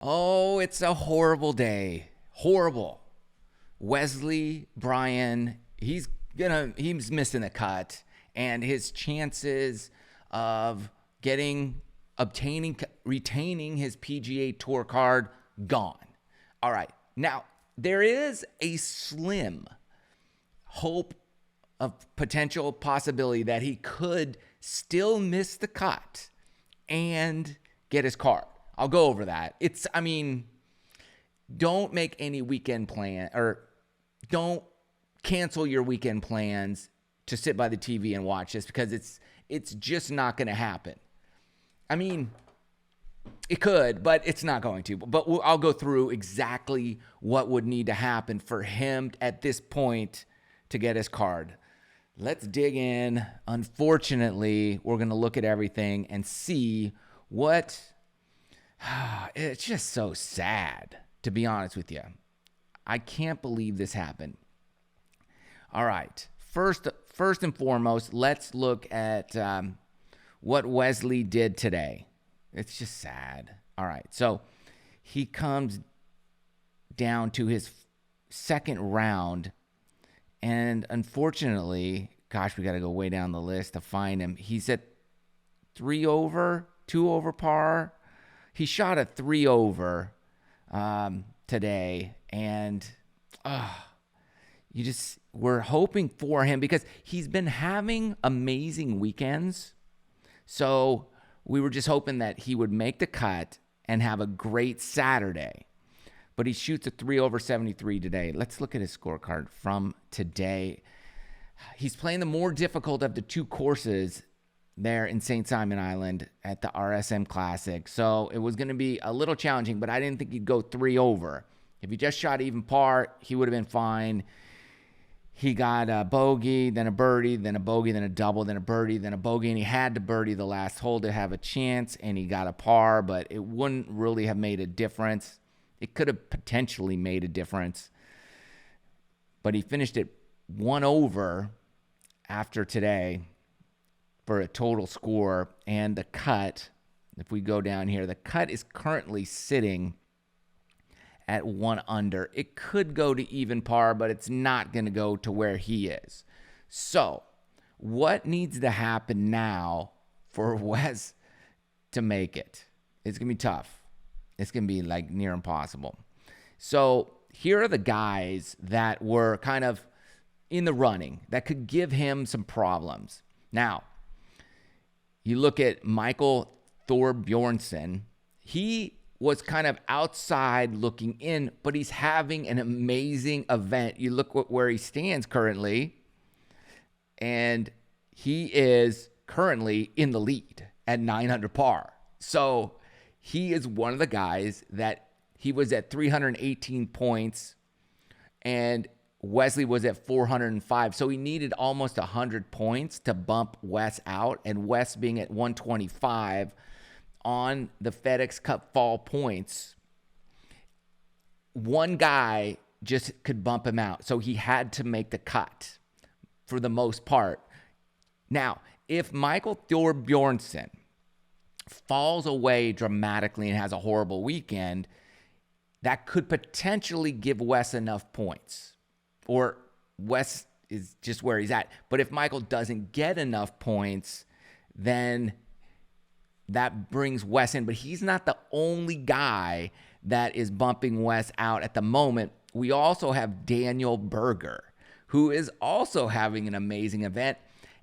Oh, it's a horrible day. Horrible. Wesley Bryan, he's missing the cut, and his chances of retaining his PGA Tour card gone. All right. Now, there is a slim hope of potential possibility that he could still miss the cut and get his card. I'll go over that. Don't make any weekend plan or don't cancel your weekend plans to sit by the TV and watch this because it's just not going to happen. I mean, it could, but it's not going to. But I'll go through exactly what would need to happen for him at this point to get his card. Let's dig in. Unfortunately, we're going to look at everything and see what... It's just so sad, to be honest with you. I can't believe this happened. All right. First and foremost, let's look at what Wesley did today. It's just sad. All right. So he comes down to his second round, and unfortunately, gosh, we got to go way down the list to find him. He's at 3 over, 2 over par. He shot a 3 over today, and we're hoping for him because he's been having amazing weekends. So we were just hoping that he would make the cut and have a great Saturday. But he shoots a 3 over 73 today. Let's look at his scorecard from today. He's playing the more difficult of the two courses there in St. Simon Island at the RSM Classic. So it was going to be a little challenging, but I didn't think he'd go 3 over. If he just shot even par, he would have been fine. He got a bogey, then a birdie, then a bogey, then a double, then a birdie, then a bogey, and he had to birdie the last hole to have a chance, and he got a par, but it wouldn't really have made a difference. It could have potentially made a difference, but he finished it 1 over after today for a total score, and the cut, if we go down here, the cut is currently sitting at 1 under. It could go to even par, but it's not going to go to where he is. So what needs to happen now for Wes to make it? It's going to be tough. It's going to be like near impossible. So here are the guys that were kind of in the running that could give him some problems. Now, you look at Michael Thorbjornsen. He was kind of outside looking in, but he's having an amazing event. You look where he stands currently, and he is currently in the lead at 900 par. So he is one of the guys that he was at 318 points, and Wesley was at 405. So he needed almost 100 points to bump Wes out, and Wes being at 125 on the FedEx Cup fall points, one guy just could bump him out. So he had to make the cut for the most part. Now, if Michael Thorbjornsen falls away dramatically and has a horrible weekend, that could potentially give Wes enough points. Or Wes is just where he's at. But if Michael doesn't get enough points, then that brings Wes in. But he's not the only guy that is bumping Wes out at the moment. We also have Daniel Berger, who is also having an amazing event.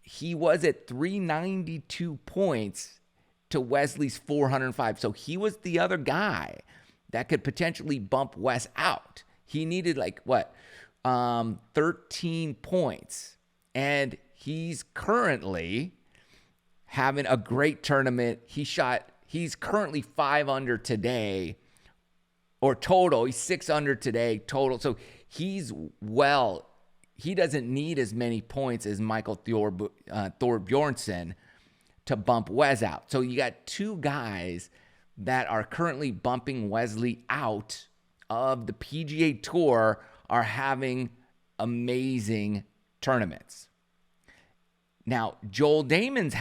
He was at 392 points to Wesley's 405. So he was the other guy that could potentially bump Wes out. He needed 13 points. And he's currently having a great tournament. He's currently 5 under today, or total. He's 6 under today total. So he doesn't need as many points as Michael Thorbjornsen to bump Wes out. So you got two guys that are currently bumping Wesley out of the PGA Tour are having amazing tournaments. Now, Joel Damon's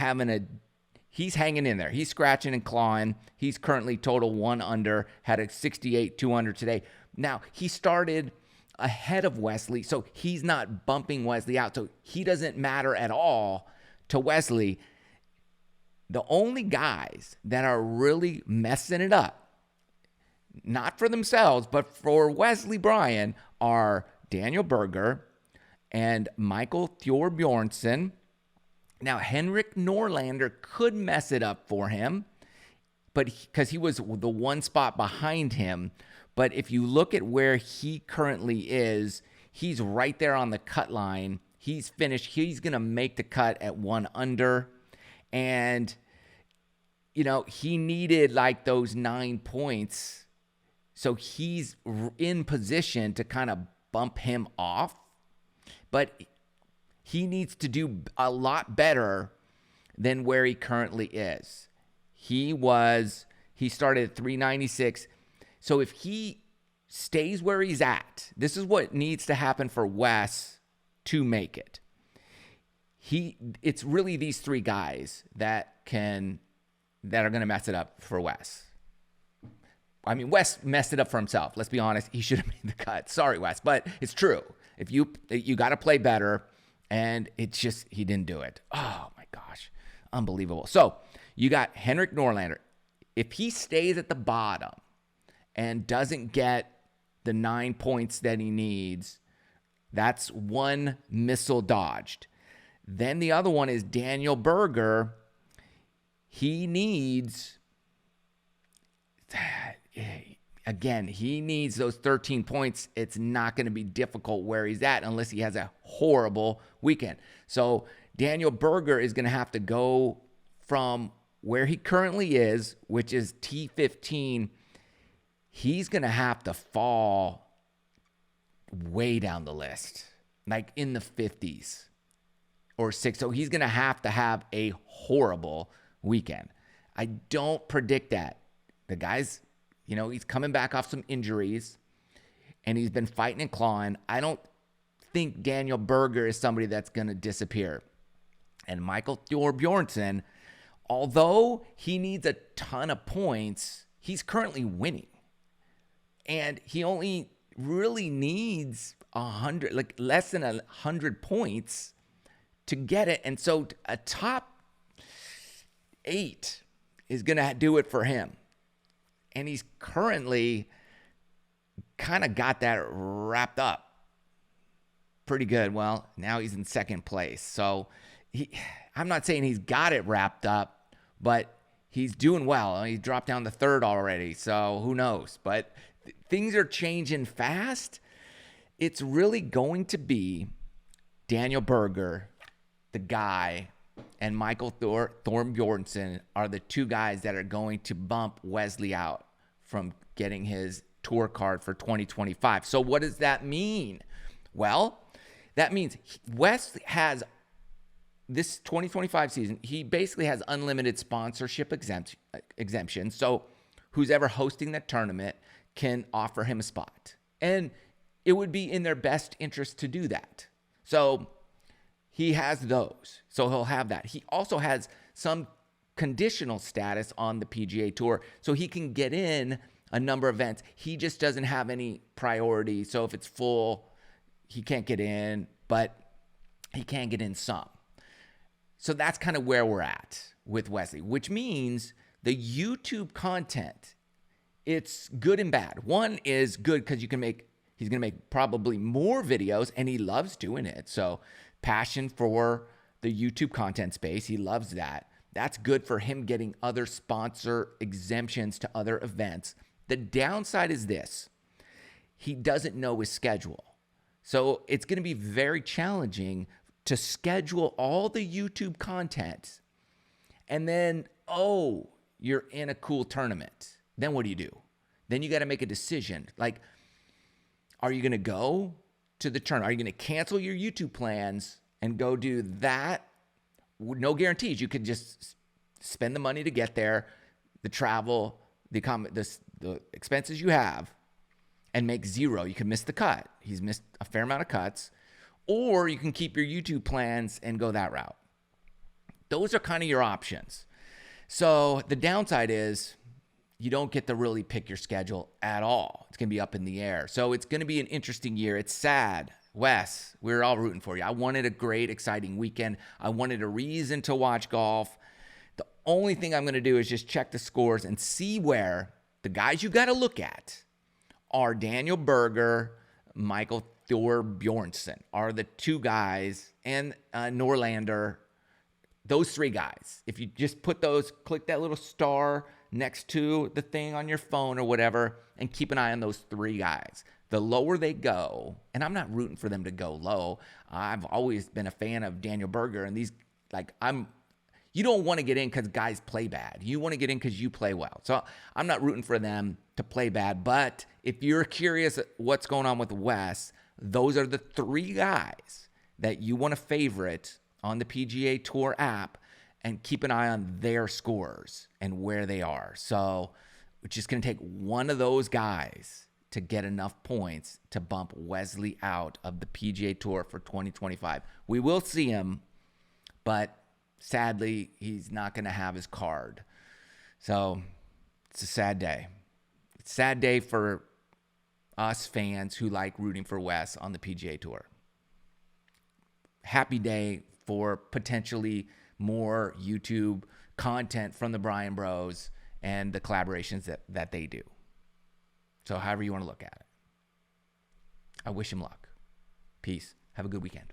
he's hanging in there. He's scratching and clawing. He's currently total 1 under, had a 68, 2 under today. Now, he started ahead of Wesley, so he's not bumping Wesley out. So he doesn't matter at all to Wesley. The only guys that are really messing it up, not for themselves, but for Wesley Bryan, are Daniel Berger and Michael Thorbjornsen. Now, Henrik Norlander could mess it up for him, but because he was the one spot behind him. But if you look at where he currently is, he's right there on the cut line. He's finished. He's going to make the cut at 1 under. And, you know, he needed like those 9 points. So he's in position to kind of bump him off. But he needs to do a lot better than where he currently is. He started at 396. So if he stays where he's at, this is what needs to happen for Wes to make it. It's really these 3 guys that are going to mess it up for Wes. I mean, Wes messed it up for himself. Let's be honest. He should have made the cut. Sorry, Wes, but it's true. If you got to play better, and it's just he didn't do it. Oh my gosh, unbelievable. So you got Henrik Norlander. If he stays at the bottom and doesn't get the 9 points that he needs, that's 1 missile dodged. Then the other one is Daniel Berger. He needs, again, he needs those 13 points. It's not going to be difficult where he's at unless he has a horrible weekend. So Daniel Berger is going to have to go from where he currently is, which is T15. He's going to have to fall way down the list, like in the 50s or 6. So he's going to have a horrible weekend. I don't predict that. The guy's, you know, he's coming back off some injuries and he's been fighting and clawing. I don't think Daniel Berger is somebody that's going to disappear. And Michael Thorbjornsen, although he needs a ton of points, he's currently winning. And he only really needs 100, like less than 100 points to get it. And so a top 8 is going to do it for him. And he's currently kind of got that wrapped up pretty good. Well, now he's in second place. So I'm not saying he's got it wrapped up, but he's doing well. He dropped down to 3rd already. So who knows? But things are changing fast. It's really going to be Daniel Berger, the guy, and Michael Thorbjornsen are the 2 guys that are going to bump Wesley out from getting his tour card for 2025. So what does that mean? Well, that means Wes has this 2025 season, he basically has unlimited sponsorship exemption. So who's ever hosting that tournament can offer him a spot. And it would be in their best interest to do that. So he has those. So he'll have that. He also has some conditional status on the PGA Tour, so he can get in a number of events. He just doesn't have any priority. So if it's full, he can't get in, but he can get in some. So that's kind of where we're at with Wesley, which means the YouTube content, it's good and bad. One is good because he's going to make probably more videos, and he loves doing it. So passion for the YouTube content space, he loves that. That's good for him getting other sponsor exemptions to other events. The downside is this: he doesn't know his schedule. So it's going to be very challenging to schedule all the YouTube content. And then, you're in a cool tournament. Then what do? Then you got to make a decision. Like, are you going to go to the tournament? Are you going to cancel your YouTube plans and go do that? No guarantees. You could just spend the money to get there, the travel, the expenses you have, and make zero. You can miss the cut. He's missed a fair amount of cuts. Or you can keep your YouTube plans and go that route. Those are kind of your options. So the downside is you don't get to really pick your schedule at all. It's going to be up in the air. So it's going to be an interesting year. It's sad. Wes, we're all rooting for you. I wanted a great, exciting weekend. I wanted a reason to watch golf. The only thing I'm going to do is just check the scores and see where the guys you got to look at are Daniel Berger, Michael Thorbjornsen are the two guys, and Norlander. Those three guys. If you just put those, click that little star next to the thing on your phone or whatever, and keep an eye on those three guys. The lower they go, and I'm not rooting for them to go low. I've always been a fan of Daniel Berger, and you don't want to get in because guys play bad. You want to get in because you play well. So I'm not rooting for them to play bad. But if you're curious what's going on with Wes, those are the three guys that you want to favorite on the PGA Tour app and keep an eye on their scores and where they are. So it's just going to take one of those guys to get enough points to bump Wesley out of the PGA Tour for 2025. We will see him, but sadly, he's not going to have his card. So it's a sad day. It's a sad day for us fans who like rooting for Wes on the PGA Tour. Happy day for potentially more YouTube content from the Bryan Bros and the collaborations that they do. So however you want to look at it. I wish him luck. Peace. Have a good weekend.